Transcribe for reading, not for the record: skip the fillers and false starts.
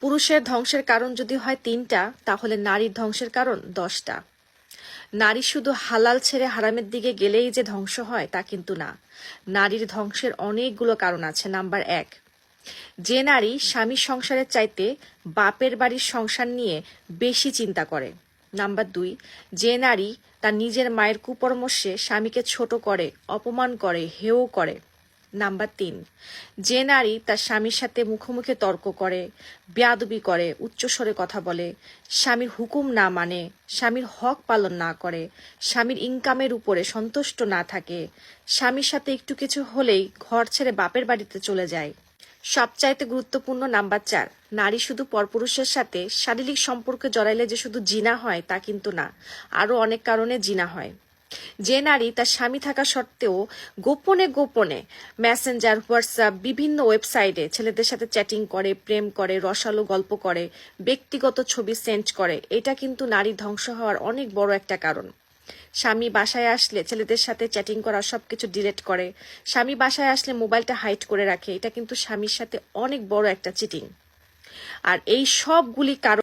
পুরুষের ধ্বংসের কারণ যদি হয় 3টা, তাহলে নারীর ধ্বংসের কারণ 10টা। নারী শুধু হালাল ছেড়ে হারামের দিকে গেলেই যে ধ্বংস হয় তা কিন্তু না। নারীর ধ্বংসের অনেকগুলো কারণ আছে। নাম্বার 1, যে নারী স্বামীর সংসারের চাইতে বাপের বাড়ির সংসার নিয়ে বেশি চিন্তা করে। নাম্বার 2, যে নারী তার নিজের মায়ের কুপরামর্শে স্বামীকে ছোট করে, অপমান করে, হেয় করে। নাম্বার 3, যে নারী তার স্বামীর সাথে মুখোমুখি তর্ক করে, বেয়াদবি করে, উচ্চস্বরে কথা বলে, স্বামীর হুকুম না মানে, স্বামীর হক পালন না করে, স্বামীর ইনকামের উপরে সন্তুষ্ট না থাকে, স্বামীর সাথে একটু কিছু হলেই ঘর ছেড়ে বাপের বাড়িতে চলে যায়। সবচাইতে গুরুত্বপূর্ণ নাম্বার 4, নারী শুধু পরপুরুষের সাথে শারীরিক সম্পর্কে জড়াইলে যে শুধু জিনা হয় তা কিন্তু না, আরো অনেক কারণে জিনা হয়। যে নারী তার স্বামী থাকা সত্ত্বেও গোপনে গোপনে মেসেঞ্জার, হোয়াটসঅ্যাপ, বিভিন্ন ওয়েবসাইটে ছেলেদের সাথে চ্যাটিং করে, প্রেম করে, রসালো গল্প করে, ব্যক্তিগত ছবি সেন্ড করে, এটা কিন্তু নারী ধ্বংস হওয়ার অনেক বড় একটা কারণ। স্বামী বাসায় আসলে ছেলেদের সাথে চ্যাটিং করা সবকিছু ডিলিট করে, স্বামী বাসায় আসলে মোবাইলটা হাইড করে রাখে, এটা কিন্তু স্বামীর সাথে অনেক বড় একটা চিটিং। আর এই সবগুলি কারণ